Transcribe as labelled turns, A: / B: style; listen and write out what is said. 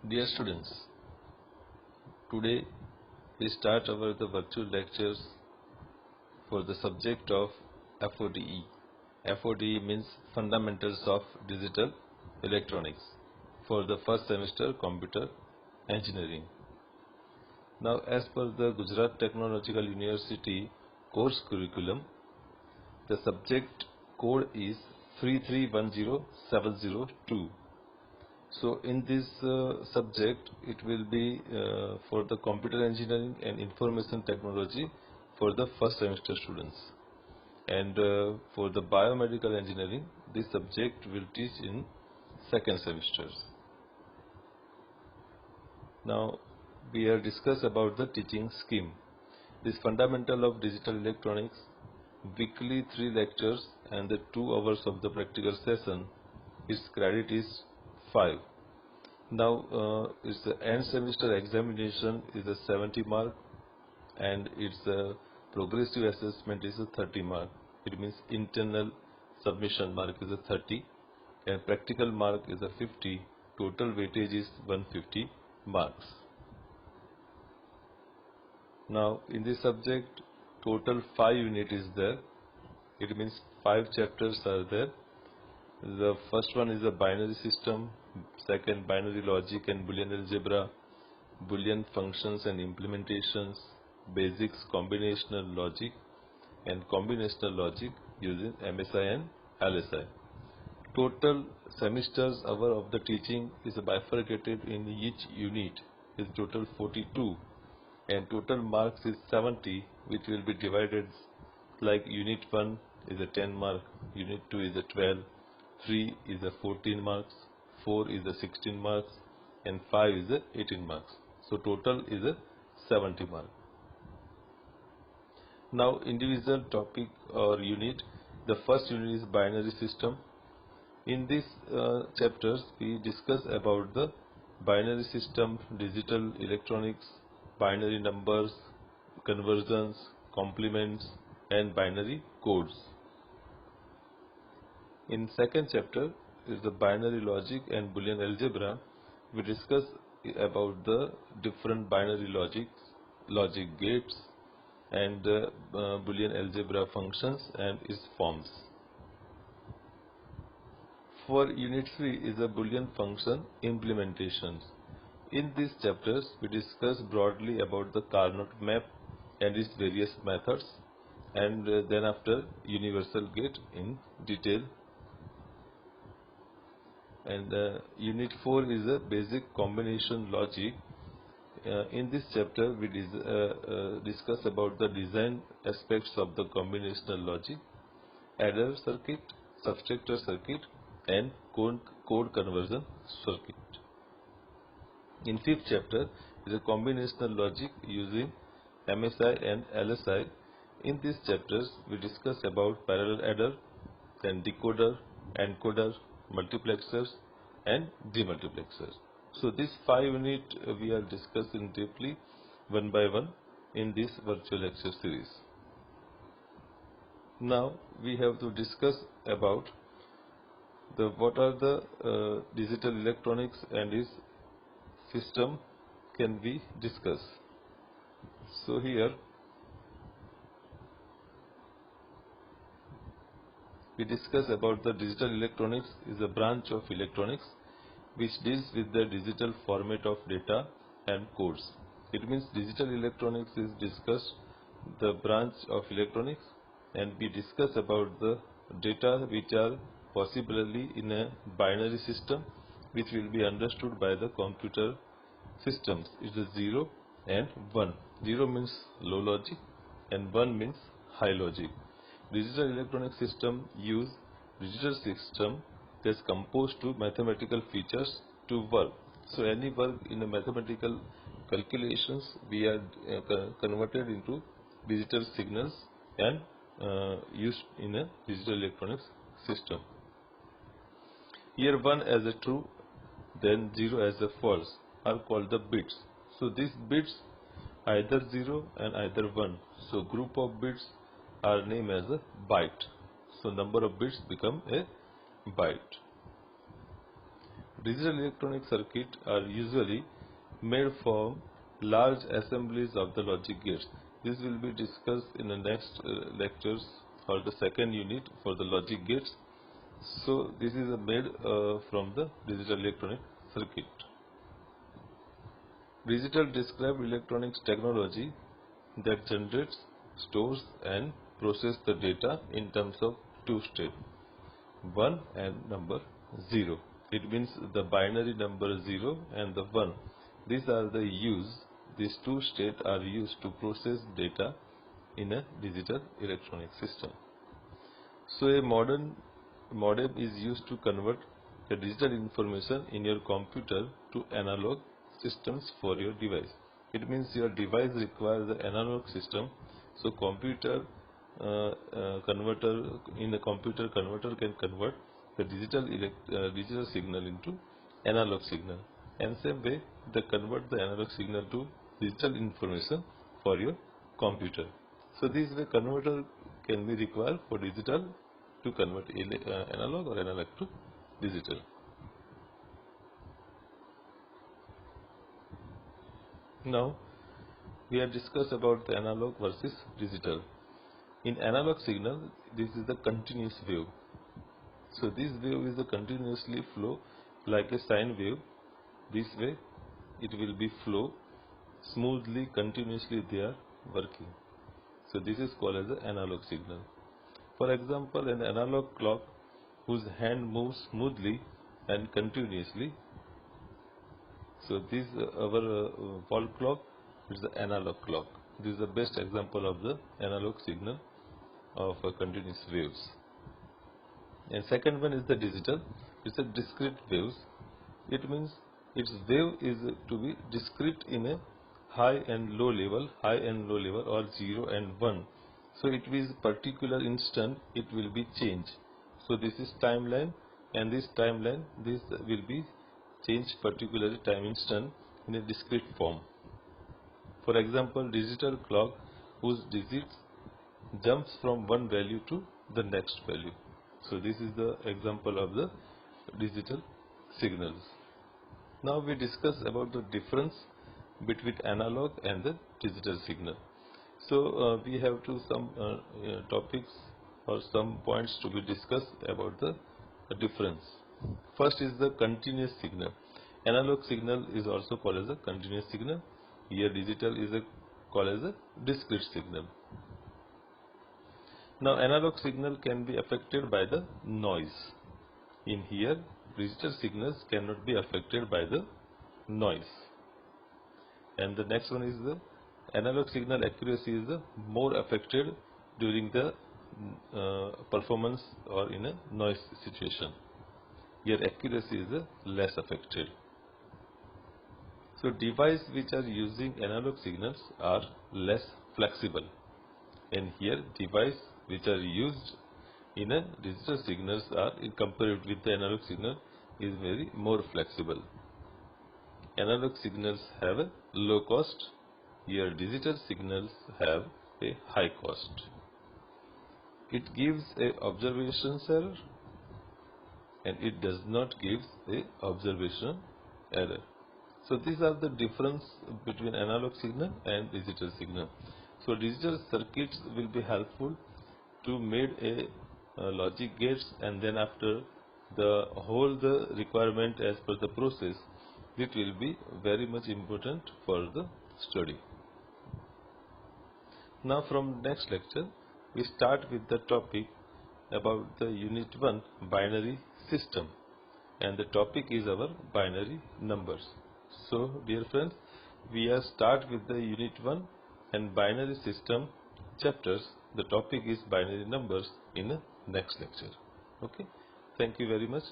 A: Dear students, today we start the virtual lectures for the subject of FODE. FODE means Fundamentals of Digital Electronics for the first semester Computer Engineering. Now, as per the Gujarat Technological University course curriculum, the subject code is 3310702. So in this subject, it will be for the computer engineering and information technology for the first semester students, and for the biomedical engineering, this subject will teach in second semesters. Now we have discussed about the teaching scheme. This fundamental of digital electronics, weekly 3 lectures and the 2 hours of the practical session. Its credit is 5. Now its end semester examination is a 70 mark, and its progressive assessment is a 30 mark. It means internal submission mark is a 30 and practical mark is a 50. Total weightage is 150 marks. Now in this subject, total 5 unit is there. It means 5 chapters are there. The first one is a binary system, second binary logic and Boolean algebra, Boolean functions and implementations, basics combinational logic and combinational logic using MSI and LSI. Total semesters hour of the teaching is bifurcated in each unit is total 42, and total marks is 70, which will be divided like unit 1 is a 10 mark, unit 2 is a 12, 3 is a 14 marks, 4 is a 16 marks, and 5 is a 18 marks. So total is a 70 mark. Now individual topic or unit. The first unit is binary system. In these chapters we discuss about the binary system, digital electronics, binary numbers, conversions, complements, and binary codes. In second chapter is the binary logic and Boolean algebra. We discuss about the different binary logic gates, and Boolean algebra functions and its forms. For unit 3 is a Boolean function implementations. In these chapters we discuss broadly about the Carnot map and its various methods, and then after universal gate in detail. And unit 4 is a basic combination logic. In this chapter we discuss about the design aspects of the combinational logic, adder circuit, subtractor circuit, and code conversion circuit. In fifth chapter is a combinational logic using MSI and LSI. In these chapters we discuss about parallel adder, then decoder, encoder, multiplexers, and demultiplexers. So these 5 units we are discussing deeply one by one in this virtual lecture series. Now we have to discuss about what are the digital electronics and its system can we discuss. So here we discuss about the digital electronics is a branch of electronics which deals with the digital format of data and codes. It means digital electronics is discussed the branch of electronics, and we discuss about the data which are possibly in a binary system which will be understood by the computer systems. It is 0 and 1. 0 means low logic and 1 means high logic. Digital electronic system use digital system that's composed to mathematical features to work. So any work in a mathematical calculations we are converted into digital signals and used in a digital electronics system. Here 1 as a true, then 0 as a false are called the bits. So these bits either 0 and either 1. So group of bits are named as a byte. So number of bits become a byte. Digital electronic circuits are usually made from large assemblies of the logic gates. This will be discussed in the next lectures or the second unit for the logic gates. So this is made from the digital electronic circuit. Digital describes electronics technology that generates, stores and processes the data in terms of two states, 1 and number 0. It means the binary number 0 and the 1. These two states are used to process data in a digital electronic system. So a modem is used to convert the digital information in your computer to analog systems for your device. It means your device requires the analog system, so computer converter can convert the digital signal into analog signal, and same way they convert the analog signal to digital information for your computer. So this way converter can be required for digital to convert analog or analog to digital. Now we have discussed about the analog versus digital. In analog signal, this is the continuous wave. So this wave is a continuously flow like a sine wave. This way it will be flow smoothly, continuously they are working. So this is called as the analog signal. For example, an analog clock whose hand moves smoothly and continuously. So this our wall clock is the analog clock. This is the best example of the analog signal of continuous waves. And second one is the digital. It's a discrete waves. It means its wave is to be discrete in a high and low level or 0 and 1. So it is particular instant it will be changed. So this is timeline, and this timeline this will be changed particular time instant in a discrete form. For example, digital clock whose digits jumps from one value to the next value. So this is the example of the digital signals. Now we discuss about the difference between analog and the digital signal. So we have some topics or some points to be discussed about the difference. First is the continuous signal. Analog signal is also called as a continuous signal. Here digital is called as a discrete signal. Now analog signal can be affected by the noise. In here digital signals cannot be affected by the noise. And the next one is the analog signal accuracy is more affected during the performance or in a noise situation. Here accuracy is less affected. So devices which are using analog signals are less flexible, and here devices which are used in a digital signals are compared with the analog signal is very more flexible. Analog signals have a low cost, here digital signals have a high cost. It gives a observation error and it does not give a observation error. So these are the difference between analog signal and digital signal. So digital circuits will be helpful to make a logic gates, and then after the whole the requirement as per the process, it will be very much important for the study. Now from next lecture we start with the topic about the unit 1 binary system, and the topic is our binary numbers. So dear friends, we are start with the unit 1 and binary system chapters. The topic is binary numbers in the next lecture. Okay, thank you very much.